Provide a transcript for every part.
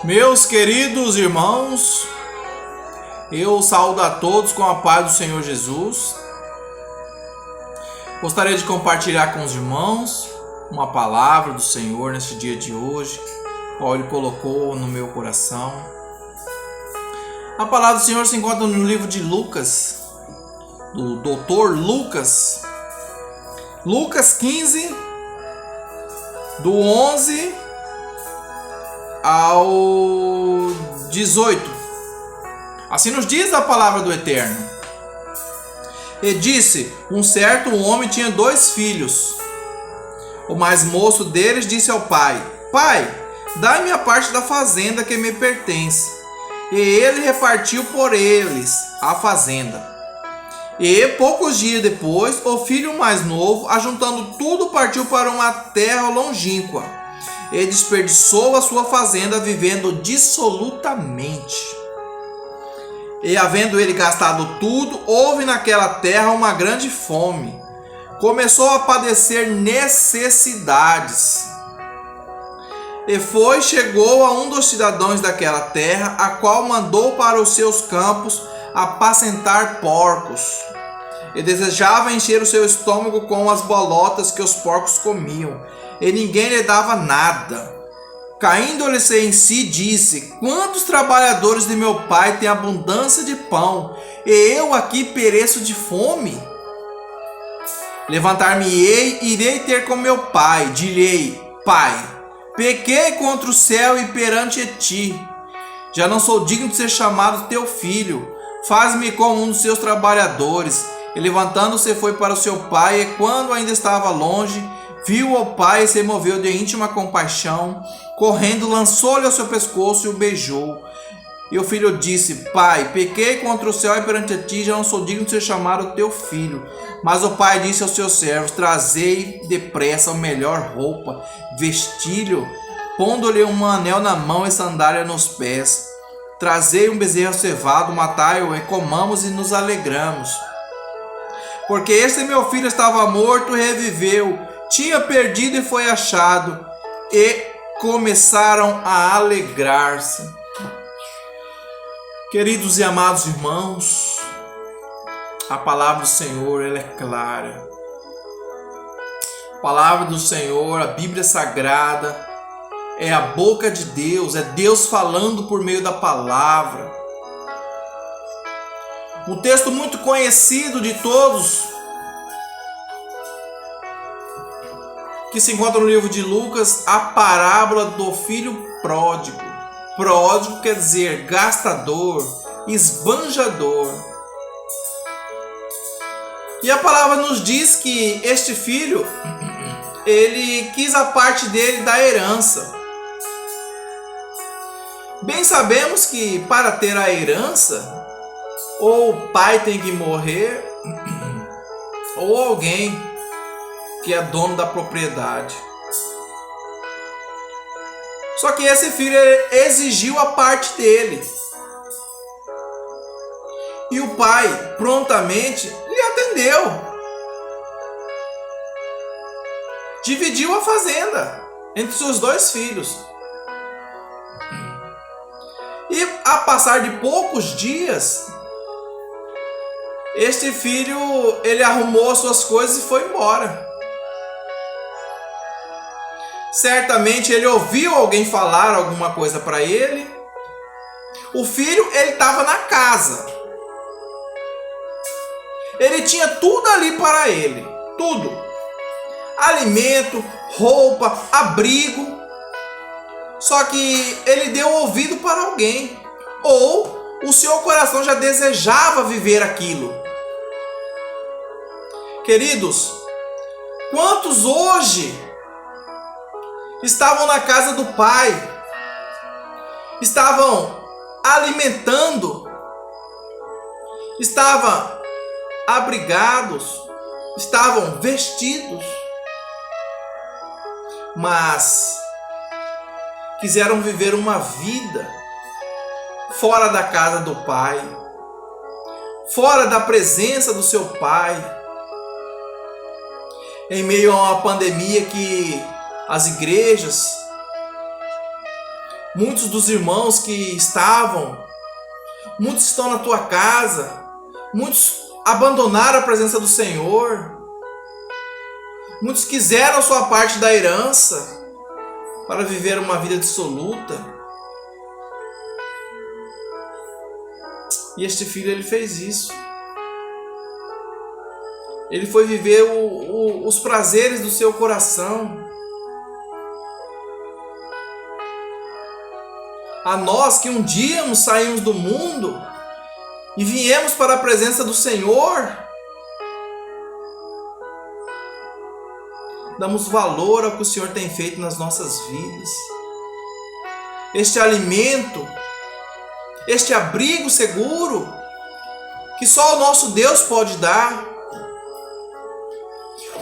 Meus queridos irmãos, eu saúdo a todos com a paz do Senhor Jesus. Gostaria de compartilhar com os irmãos uma palavra do Senhor neste dia de hoje, qual Ele colocou no meu coração. A palavra do Senhor se encontra no livro de Lucas, do doutor Lucas. Lucas 15, do 11 ao 18. Assim nos diz a palavra do Eterno. E disse: um certo homem tinha 2 filhos. O mais moço deles disse ao pai: Pai, dai-me a parte da fazenda que me pertence. E ele repartiu por eles a fazenda. E poucos dias depois, o filho mais novo, ajuntando tudo, partiu para uma terra longínqua e desperdiçou a sua fazenda, vivendo dissolutamente. E havendo ele gastado tudo, houve naquela terra uma grande fome. Começou a padecer necessidades. E chegou a um dos cidadãos daquela terra, a qual mandou para os seus campos apacentar porcos. E desejava encher o seu estômago com as bolotas que os porcos comiam, e ninguém lhe dava nada. Caindo-lhe em si, disse: quantos trabalhadores de meu pai têm abundância de pão, e eu aqui pereço de fome? Levantar-me-ei e irei ter com meu pai. Direi: Pai, pequei contra o céu e perante ti. Já não sou digno de ser chamado teu filho. Faz-me como um dos seus trabalhadores. E levantando-se foi para o seu pai, e quando ainda estava longe, viu o pai e se moveu de íntima compaixão. Correndo, lançou-lhe ao seu pescoço e o beijou. E o filho disse: Pai, pequei contra o céu e perante ti, já não sou digno de ser chamado teu filho. Mas o pai disse aos seus servos: Trazei depressa a melhor roupa, vestilho, pondo-lhe um anel na mão e sandália nos pés. Trazei um bezerro cevado, matai-o e comamos e nos alegramos. Porque este meu filho estava morto e reviveu, tinha perdido e foi achado. E começaram a alegrar-se. Queridos e amados irmãos, a palavra do Senhor, ela é clara. A palavra do Senhor, a Bíblia Sagrada, é a boca de Deus, é Deus falando por meio da palavra. Um texto muito conhecido de todos, que se encontra no livro de Lucas, a parábola do filho pródigo. Pródigo quer dizer gastador, esbanjador. E a palavra nos diz que este filho, ele quis a parte dele da herança. Bem sabemos que para ter a herança, ou o pai tem que morrer, ou alguém que é dono da propriedade. Só que esse filho exigiu a parte dele. E o pai prontamente lhe atendeu. Dividiu a fazenda entre seus 2 filhos. E a passar de poucos dias, este filho, ele arrumou as suas coisas e foi embora. Certamente ele ouviu alguém falar alguma coisa para ele. O filho, ele estava na casa. Ele tinha tudo ali para ele. Tudo. Alimento, roupa, abrigo. Só que ele deu ouvido para alguém. Ou o seu coração já desejava viver aquilo. Queridos, quantos hoje estavam na casa do pai, estavam alimentando, estavam abrigados, estavam vestidos, mas quiseram viver uma vida fora da casa do pai, fora da presença do seu pai, em meio a uma pandemia que as igrejas muitos dos irmãos que estavam, muitos estão na tua casa, muitos abandonaram a presença do Senhor, muitos quiseram sua parte da herança para viver uma vida dissoluta. E este filho, ele fez isso. Ele foi viver os prazeres do seu coração. A nós que um dia nos saímos do mundo e viemos para a presença do Senhor, damos valor ao que o Senhor tem feito nas nossas vidas. Este alimento, este abrigo seguro, que só o nosso Deus pode dar.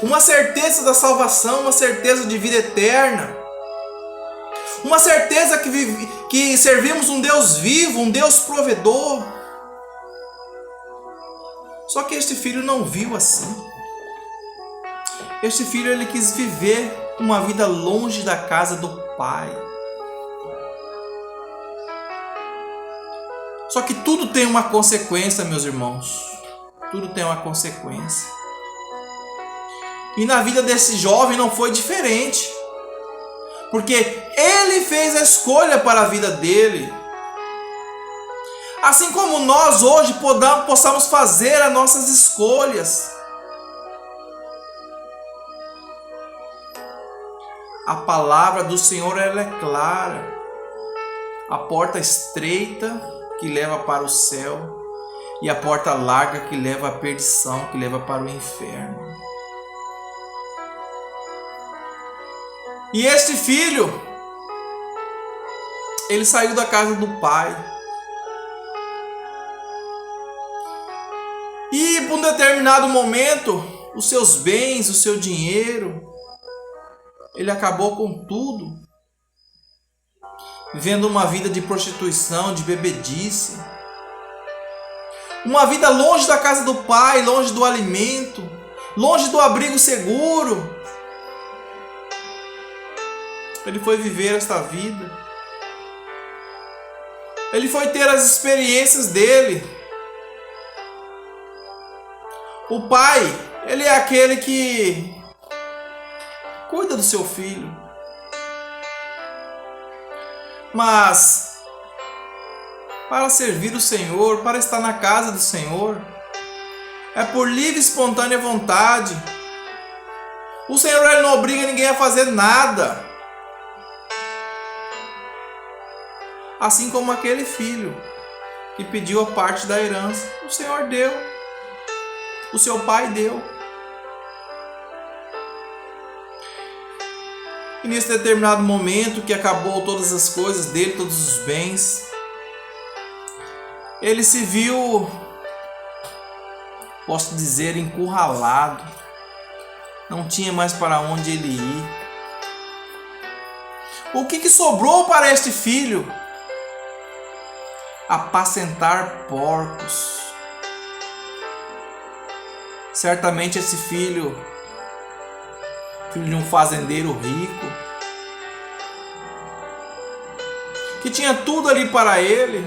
Uma certeza da salvação, uma certeza de vida eterna. Uma certeza que servimos um Deus vivo, um Deus provedor. Só que este filho não viu assim. Este filho, ele quis viver uma vida longe da casa do pai. Só que tudo tem uma consequência, meus irmãos. Tudo tem uma consequência. E na vida desse jovem não foi diferente. Porque ele fez a escolha para a vida dele. Assim como nós hoje possamos fazer as nossas escolhas. A palavra do Senhor, ela é clara. A porta estreita que leva para o céu e a porta larga que leva à perdição, que leva para o inferno. E este filho, ele saiu da casa do pai. E por um determinado momento, os seus bens, o seu dinheiro, ele acabou com tudo. Vivendo uma vida de prostituição, de bebedice. Uma vida longe da casa do pai, longe do alimento, longe do abrigo seguro. Ele foi viver esta vida. Ele foi ter as experiências dele. O pai, ele é aquele que cuida do seu filho. Mas para servir o Senhor, para estar na casa do Senhor, é por livre e espontânea vontade. O Senhor, ele não obriga ninguém a fazer nada. Assim como aquele filho que pediu a parte da herança, o Senhor deu. O seu pai deu. E nesse determinado momento que acabou todas as coisas dele, todos os bens, ele se viu, posso dizer, encurralado. Não tinha mais para onde ele ir. O que sobrou para este filho? Apacentar porcos. Certamente esse filho de um fazendeiro rico, que tinha tudo ali para ele,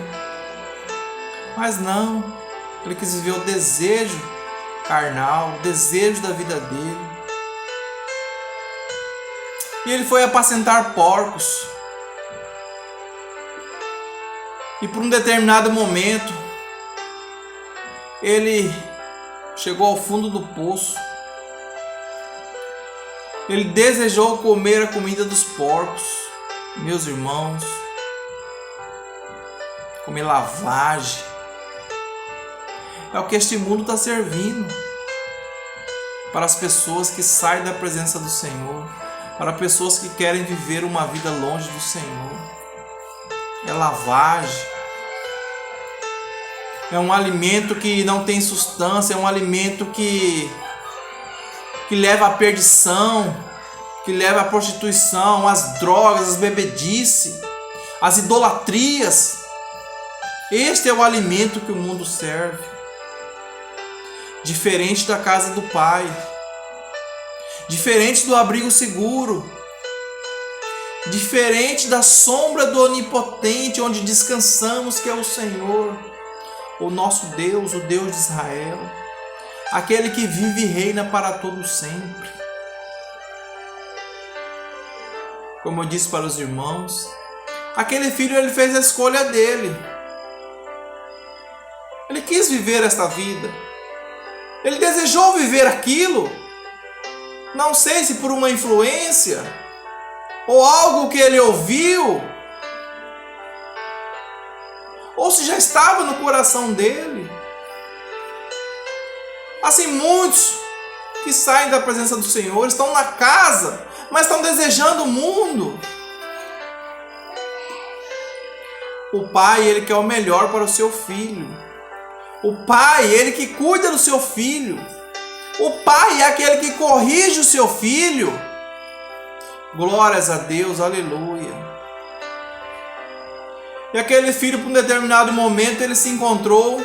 mas não, ele quis viver o desejo carnal, o desejo da vida dele, e ele foi apacentar porcos. E por um determinado momento, ele chegou ao fundo do poço. Ele desejou comer a comida dos porcos. Meus irmãos, comer lavagem. É o que este mundo está servindo para as pessoas que saem da presença do Senhor, para pessoas que querem viver uma vida longe do Senhor. É lavagem. É um alimento que não tem substância, é um alimento que leva à perdição, que leva à prostituição, às drogas, às bebedices, às idolatrias. Este é o alimento que o mundo serve. Diferente da casa do Pai, diferente do abrigo seguro, diferente da sombra do Onipotente, onde descansamos, que é o Senhor, o nosso Deus, o Deus de Israel, aquele que vive e reina para todo sempre. Como eu disse para os irmãos, aquele filho, ele fez a escolha dele. Ele quis viver esta vida. Ele desejou viver aquilo. Não sei se por uma influência ou algo que ele ouviu, ou se já estava no coração dele. Assim, muitos que saem da presença do Senhor estão na casa, mas estão desejando o mundo. O pai, ele quer o melhor para o seu filho. O pai, ele que cuida do seu filho. O pai é aquele que corrige o seu filho. Glórias a Deus, aleluia. E aquele filho, por um determinado momento, ele se encontrou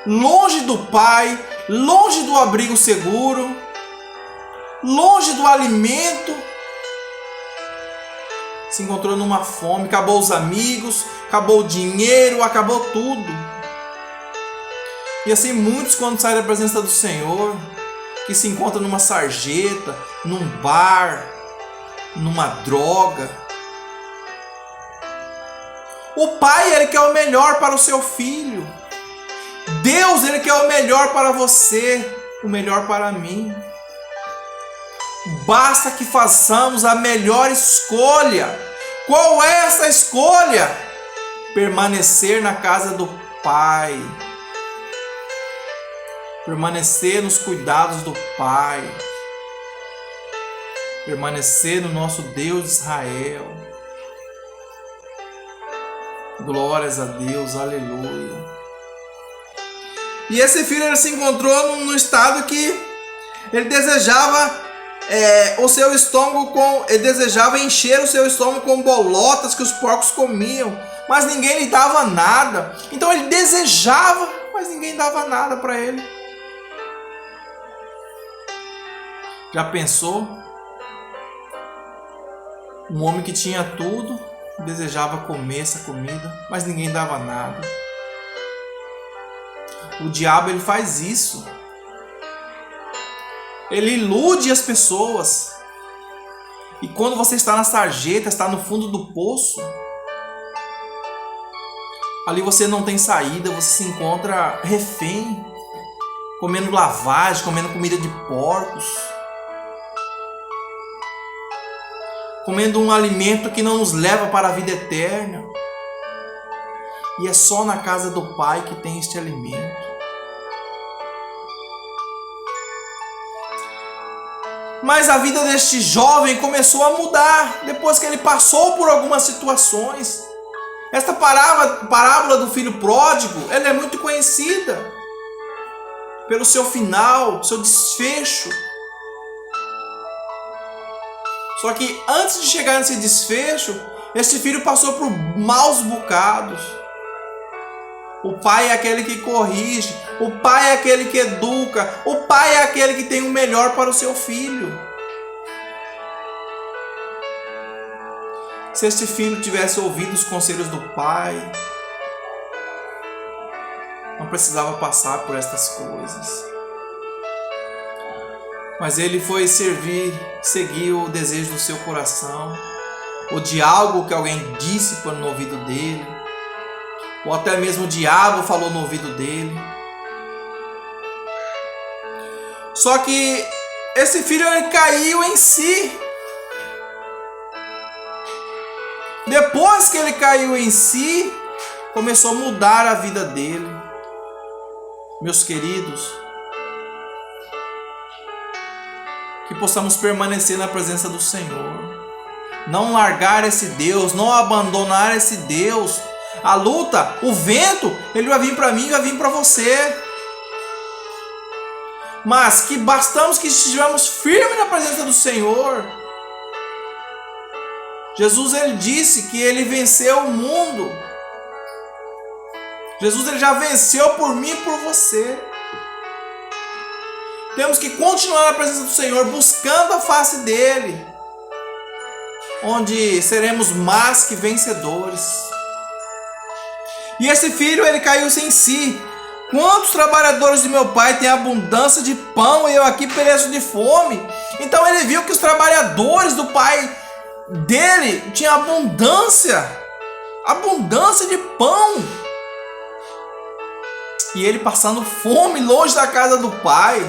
longe do pai, longe do abrigo seguro, longe do alimento. Se encontrou numa fome, acabou os amigos, acabou o dinheiro, acabou tudo. E assim muitos, quando saem da presença do Senhor, que se encontram numa sarjeta, num bar, numa droga. O pai, ele quer o melhor para o seu filho. Deus, ele quer o melhor para você, o melhor para mim. Basta que façamos a melhor escolha. Qual é essa escolha? Permanecer na casa do Pai. Permanecer nos cuidados do Pai. Permanecer no nosso Deus de Israel. Glórias a Deus, aleluia. E esse filho, ele se encontrou no estado que ele desejava o seu estômago ele desejava encher o seu estômago com bolotas que os porcos comiam, mas ninguém lhe dava nada. Então ele desejava, mas ninguém dava nada para ele. Já pensou? Um homem que tinha tudo, desejava comer essa comida, mas ninguém dava nada. O diabo, ele faz isso. Ele ilude as pessoas. E quando você está na sarjeta, está no fundo do poço, ali você não tem saída, você se encontra refém, comendo lavagem, comendo comida de porcos, comendo um alimento que não nos leva para a vida eterna. E é só na casa do Pai que tem este alimento. Mas a vida deste jovem começou a mudar depois que ele passou por algumas situações. Esta parábola do filho pródigo, ela é muito conhecida pelo seu final, seu desfecho. Só que antes de chegar nesse desfecho, este filho passou por maus bocados. O pai é aquele que corrige, o pai é aquele que educa, o pai é aquele que tem o melhor para o seu filho. Se este filho tivesse ouvido os conselhos do pai, não precisava passar por estas coisas. Mas ele foi seguir o desejo do seu coração, ou de algo que alguém disse no ouvido dele, ou até mesmo o diabo falou no ouvido dele. Só que esse filho, ele caiu em si. Depois que ele caiu em si, começou a mudar a vida dele. Meus queridos, que possamos permanecer na presença do Senhor. Não largar esse Deus, não abandonar esse Deus. A luta, o vento, ele vai vir para mim, vai vir para você. Mas que bastamos que estejamos firmes na presença do Senhor. Jesus, ele disse que ele venceu o mundo. Jesus, ele já venceu por mim e por você. Temos que continuar na presença do Senhor, buscando a face dele. onde seremos mais que vencedores. E esse filho, ele caiu sem si. Quantos trabalhadores de meu pai têm abundância de pão e eu aqui pereço de fome? Então ele viu que os trabalhadores do pai dele tinham abundância de pão. E ele passando fome longe da casa do pai.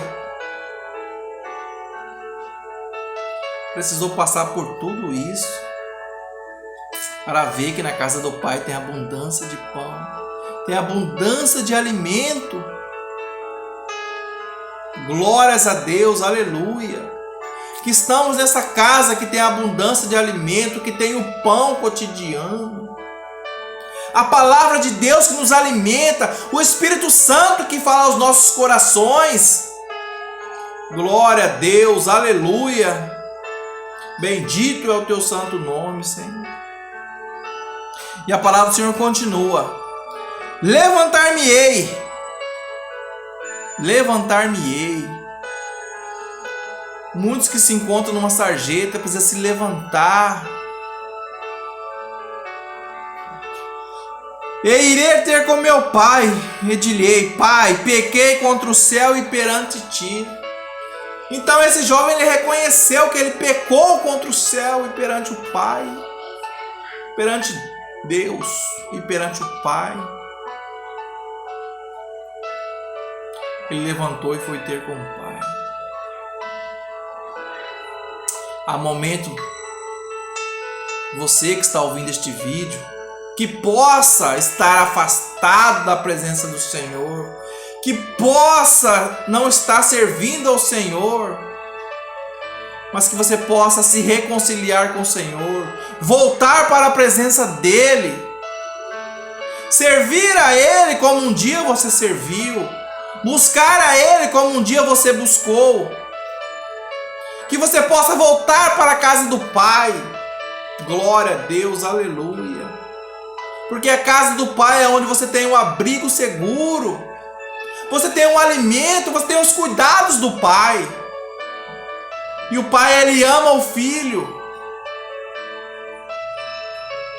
Precisou passar por tudo isso para ver que na casa do pai tem abundância de pão, tem abundância de alimento. Glórias a Deus, aleluia. Que estamos nessa casa que tem abundância de alimento, que tem o pão cotidiano. A palavra de Deus que nos alimenta, o Espírito Santo que fala aos nossos corações. Glória a Deus, aleluia. Bendito é o teu santo nome, Senhor. E a palavra do Senhor continua. Levantar-me-ei. Muitos que se encontram numa sarjeta precisam se levantar. E irei ter com meu pai, e direi: Pai, pequei contra o céu e perante ti. Então esse jovem, ele reconheceu que ele pecou contra o céu e perante o Pai, perante Deus e perante o Pai. Ele levantou e foi ter com o Pai. Há momento, você que está ouvindo este vídeo, que possa estar afastado da presença do Senhor, que possa não estar servindo ao Senhor, mas que você possa se reconciliar com o Senhor, voltar para a presença dEle, servir a Ele como um dia você serviu, buscar a Ele como um dia você buscou, que você possa voltar para a casa do Pai. Glória a Deus, aleluia. Porque a casa do Pai é onde você tem um abrigo seguro, você tem um alimento, você tem os cuidados do Pai. E o Pai, ele ama o Filho.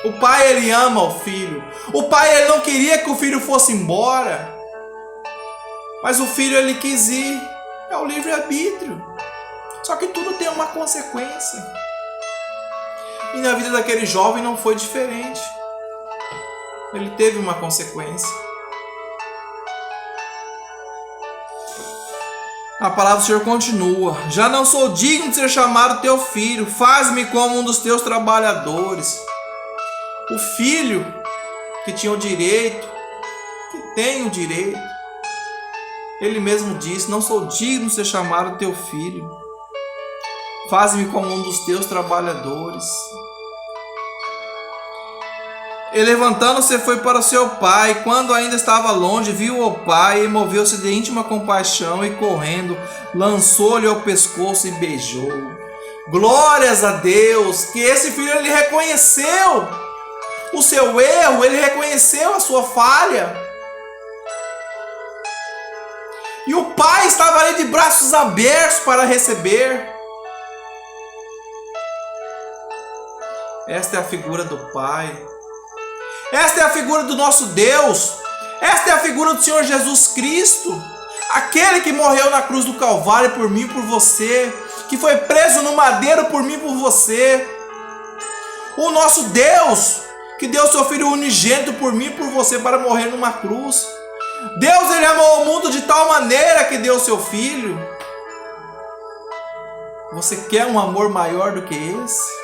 O Pai, ele ama o Filho. O Pai, ele não queria que o Filho fosse embora, mas o Filho, ele quis ir. É o livre-arbítrio. Só que tudo tem uma consequência. E na vida daquele jovem não foi diferente. Ele teve uma consequência. A palavra do Senhor continua. Já não sou digno de ser chamado teu filho. Faz-me como um dos teus trabalhadores. O filho que tinha o direito, que tem o direito, ele mesmo disse: não sou digno de ser chamado teu filho. Faz-me como um dos teus trabalhadores. E levantando-se foi para o seu pai. Quando ainda estava longe, viu o pai e moveu-se de íntima compaixão e correndo, lançou-lhe ao pescoço e beijou. Glórias a Deus, que esse filho, ele reconheceu o seu erro, ele reconheceu a sua falha. E o pai estava ali de braços abertos para receber. Esta é a figura do Pai. Esta é a figura do nosso Deus. Esta é a figura do Senhor Jesus Cristo. Aquele que morreu na cruz do Calvário por mim e por você. Que foi preso no madeiro por mim e por você. O nosso Deus, que deu seu Filho unigênito por mim e por você para morrer numa cruz. Deus, ele amou o mundo de tal maneira que deu seu Filho. Você quer um amor maior do que esse?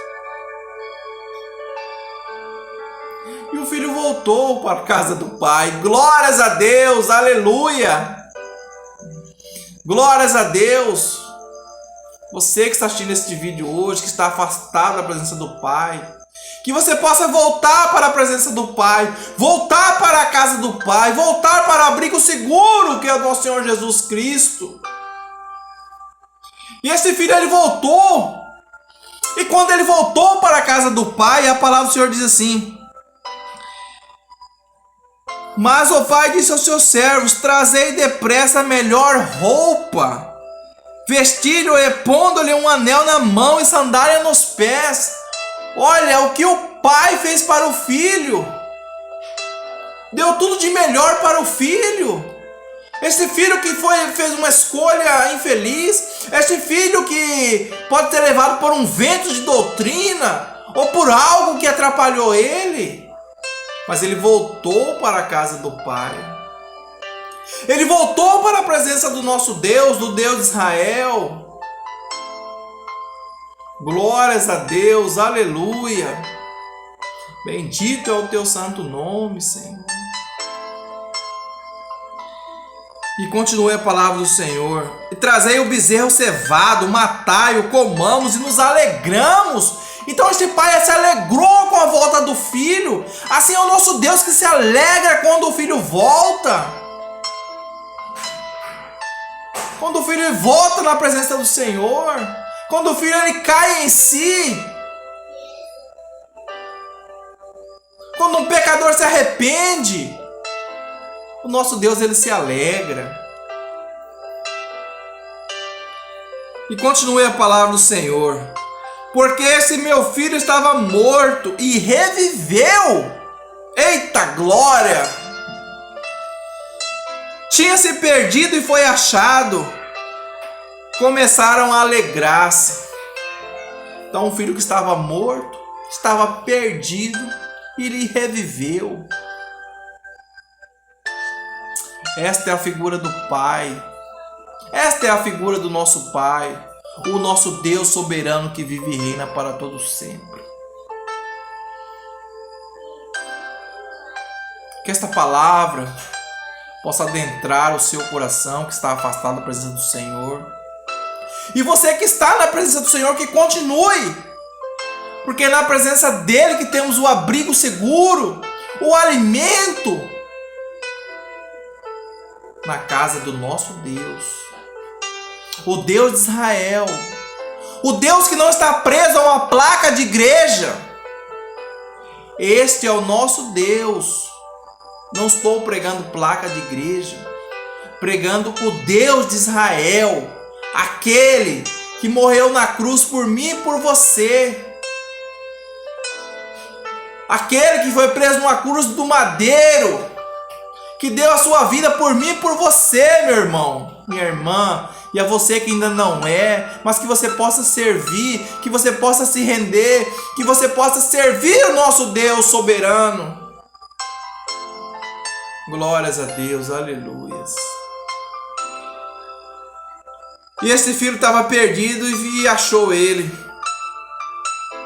E o filho voltou para a casa do pai. Glórias a Deus, aleluia. Glórias a Deus. Você que está assistindo este vídeo hoje, que está afastado da presença do Pai, que você possa voltar para a presença do Pai, voltar para a casa do Pai, voltar para o abrigo seguro que é o nosso Senhor Jesus Cristo. E esse filho, ele voltou. E quando ele voltou para a casa do Pai, a palavra do Senhor diz assim: mas o pai disse aos seus servos: trazei depressa a melhor roupa, vestir-lhe e pondo-lhe um anel na mão e sandália nos pés. Olha o que o pai fez para o filho. Deu tudo de melhor para o filho. Esse filho que fez uma escolha infeliz. Esse filho que pode ter levado por um vento de doutrina ou por algo que atrapalhou ele. Mas ele voltou para a casa do pai. Ele voltou para a presença do nosso Deus, do Deus de Israel. Glórias a Deus, aleluia. Bendito é o teu santo nome, Senhor. E continue a palavra do Senhor. E trazei o bezerro cevado, matai-o, comamos e nos alegramos. Então este pai se alegrou com a volta do filho. Assim é o nosso Deus que se alegra quando o filho volta. Quando o filho volta na presença do Senhor. Quando o filho ele cai em si. Quando um pecador se arrepende. O nosso Deus ele se alegra. E continue a palavra do Senhor. Porque esse meu filho estava morto e reviveu. Eita glória! Tinha se perdido e foi achado. Começaram a alegrar-se. Então o filho que estava morto, estava perdido e ele reviveu. Esta é a figura do Pai. Esta é a figura do nosso Pai. O nosso Deus soberano que vive e reina para todo sempre. Que esta palavra possa adentrar o seu coração que está afastado da presença do Senhor. E você que está na presença do Senhor, que continue. Porque é na presença dele que temos o abrigo seguro, o alimento. Na casa do nosso Deus. O Deus de Israel. O Deus que não está preso a uma placa de igreja. Este é o nosso Deus. Não estou pregando placa de igreja. Pregando o Deus de Israel. Aquele que morreu na cruz por mim e por você. Aquele que foi preso numa cruz do madeiro. Que deu a sua vida por mim e por você, meu irmão, minha irmã. E a você que ainda não é, mas que você possa servir, que você possa se render, que você possa servir o nosso Deus soberano. Glórias a Deus, aleluias. E esse filho estava perdido e achou ele.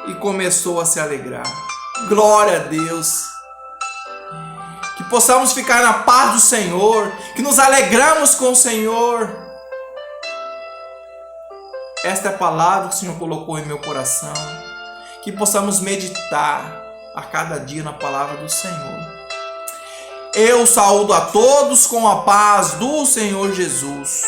E começou a se alegrar. Glória a Deus. Que possamos ficar na paz do Senhor. Que nos alegramos com o Senhor. Esta é a palavra que o Senhor colocou em meu coração. Que possamos meditar a cada dia na palavra do Senhor. Eu saúdo a todos com a paz do Senhor Jesus.